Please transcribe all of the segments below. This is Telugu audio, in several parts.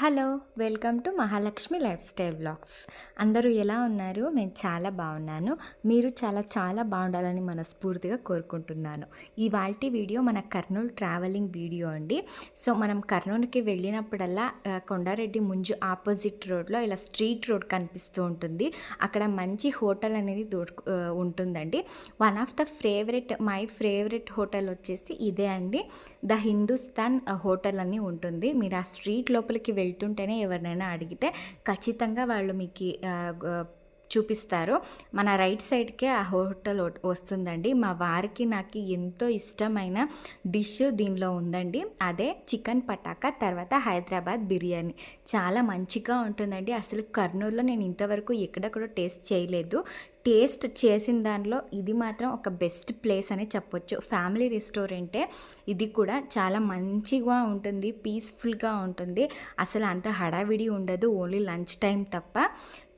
Hello! Welcome to Mahalakshmi life style vlogs. అందరూ ఎలా ఉన్నారు? నేను చాలా బాగున్నాను. మీరు చాలా బాగుండాలని మనస్ఫూర్తిగా కోరుకుంటున్నాను. ఇవాల్టి వీడియో మన కర్నూలు ట్రావెలింగ్ వీడియో అండి. సో మనం కర్నూలుకి వెళ్ళినప్పుడల్లా కొండారెడ్డి ముంజు ఆపోజిట్ రోడ్లో ఇలా స్ట్రీట్ రోడ్ కనిపిస్తూ ఉంటుంది. అక్కడ మంచి హోటల్ అనేది ఉంటుందండి. One of the my favourite hotel వచ్చేసి ఇదే అండి. ద హిందుస్థాన్ హోటల్ అని ఉంటుంది. మీరు ఆ స్ట్రీట్ లోపలికి వెళ్తుంటేనే ఎవరినైనా అడిగితే ఖచ్చితంగా వాళ్ళు మీకు చూపిస్తారు. మన రైట్ సైడ్కే ఆ హోటల్ వస్తుందండి. మా వారికి నాకు ఎంతో ఇష్టమైన డిష్ దీనిలో ఉందండి. అదే చికెన్ పటాకా, తర్వాత హైదరాబాద్ బిర్యానీ. చాలా మంచిగా ఉంటుందండి. అసలు కర్నూలులో నేను ఇంతవరకు ఎక్కడ కూడా టేస్ట్ చేయలేదు. టేస్ట్ చేసిన దానిలో ఇది మాత్రం ఒక బెస్ట్ ప్లేస్ అని చెప్పొచ్చు. ఫ్యామిలీ రెస్టారెంటే ఇది కూడా. చాలా మంచిగా ఉంటుంది, పీస్ఫుల్గా ఉంటుంది. అసలు అంత హడావిడి ఉండదు, ఓన్లీ లంచ్ టైం తప్ప.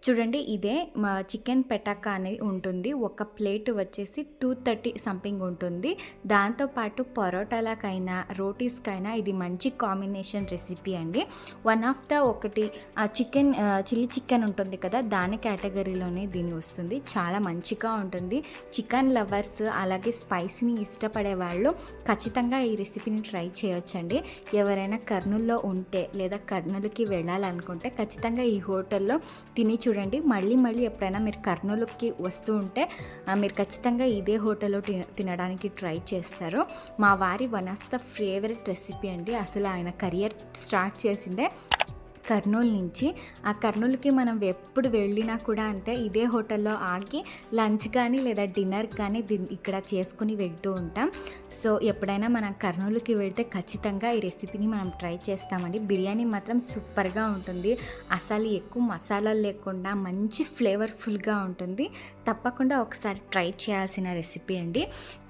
చూడండి, ఇదే మా చికెన్ పెటాకా అనేది ఉంటుంది. ఒక ప్లేట్ వచ్చేసి 230 సంథింగ్ ఉంటుంది. దాంతోపాటు పరోటాలకైనా రోటీస్కైనా ఇది మంచి కాంబినేషన్ రెసిపీ అండి. One of the chilli chicken ఉంటుంది కదా, దాని కేటగిరీలోనే దీని వస్తుంది. చాలా మంచిగా ఉంటుంది. చికెన్ లవర్స్ అలాగే స్పైసీని ఇష్టపడే వాళ్ళు ఖచ్చితంగా ఈ రెసిపీని ట్రై చేయొచ్చండి. ఎవరైనా కర్నూలులో ఉంటే లేదా కర్నూలుకి వెళ్ళాలనుకుంటే ఖచ్చితంగా ఈ హోటల్లో తిని చూడండి. మళ్ళీ ఎప్పుడైనా మీరు కర్నూలుకి వస్తూ ఉంటే మీరు ఖచ్చితంగా ఇదే హోటల్లో తినడానికి ట్రై చేస్తారు. మా వారి one of the favourite recipe అండి. అసలు ఆయన కెరియర్ స్టార్ట్ చేసిందే కర్నూలు నుంచి. ఆ కర్నూలుకి మనం ఎప్పుడు వెళ్ళినా కూడా అంతే, ఇదే హోటల్లో ఆగి లంచ్ కానీ లేదా డిన్నర్ కానీ ఇక్కడ చేసుకుని వెళ్తూ ఉంటాం. సో ఎప్పుడైనా మనం కర్నూలుకి వెళ్తే ఖచ్చితంగా ఈ రెసిపీని మనం ట్రై చేస్తామండి. బిర్యానీ మాత్రం సూపర్గా ఉంటుంది. అసలు ఎక్కువ మసాలాలు లేకుండా మంచి ఫ్లేవర్ఫుల్గా ఉంటుంది. తప్పకుండా ఒకసారి ట్రై చేయాల్సిన రెసిపీ అండి.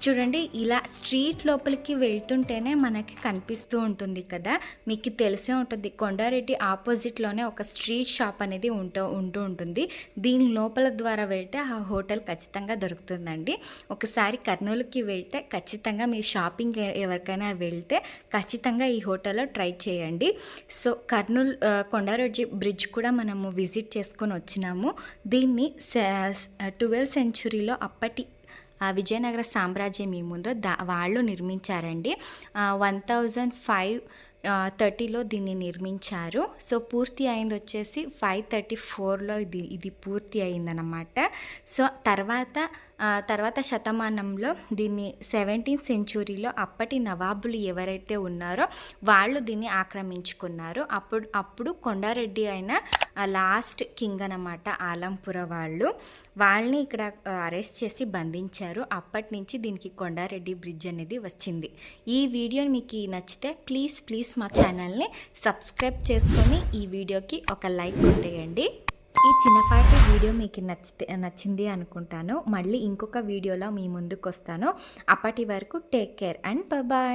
చూడండి, ఇలా స్ట్రీట్ లోపలికి వెళ్తుంటేనే మనకి కనిపిస్తూ ఉంటుంది కదా, మీకు తెలిసే ఉంటుంది. కొండారెడ్డి ఆపోజిట్లోనే ఒక స్ట్రీట్ షాప్ అనేది ఉంటూ ఉంటుంది. దీని లోపల ద్వారా వెళ్తే ఆ హోటల్ ఖచ్చితంగా దొరుకుతుందండి. ఒకసారి కర్నూలుకి వెళ్తే ఖచ్చితంగా మీ షాపింగ్ ఎవరికైనా వెళ్తే ఖచ్చితంగా ఈ హోటల్లో ట్రై చేయండి. సో కర్నూలు కొండారెడ్డి బ్రిడ్జ్ కూడా మనము విజిట్ చేసుకొని వచ్చినాము. దీన్ని 12th సెంచురీలో అప్పటి విజయనగర సామ్రాజ్యం ఏముందో వాళ్ళు నిర్మించారండి. 1530లో దీన్ని నిర్మించారు. సో పూర్తి అయింది వచ్చేసి 534లో ఇది పూర్తి అయిందన్నమాట. సో తర్వాత శతమానంలో దీన్ని 17th సెంచురీలో అప్పటి నవాబులు ఎవరైతే ఉన్నారో వాళ్ళు దీన్ని ఆక్రమించుకున్నారు. అప్పుడు కొండారెడ్డి అయిన లాస్ట్ కింగ్ అన్నమాట, ఆలంపుర వాళ్ళని ఇక్కడ అరెస్ట్ చేసి బంధించారు. అప్పటి నుంచి దీనికి కొండారెడ్డి బ్రిడ్జ్ అనేది వచ్చింది. ఈ వీడియో మీకు నచ్చితే ప్లీజ్ మా ఛానల్ని సబ్స్క్రైబ్ చేసుకొని ఈ వీడియోకి ఒక లైక్ కొట్టేయండి. ఈ చిన్నపాటి వీడియో మీకు నచ్చింది అనుకుంటాను. మళ్ళీ ఇంకొక వీడియోలో మీ ముందుకు వస్తాను. అప్పటి వరకు టేక్ కేర్ అండ్ బాయ్.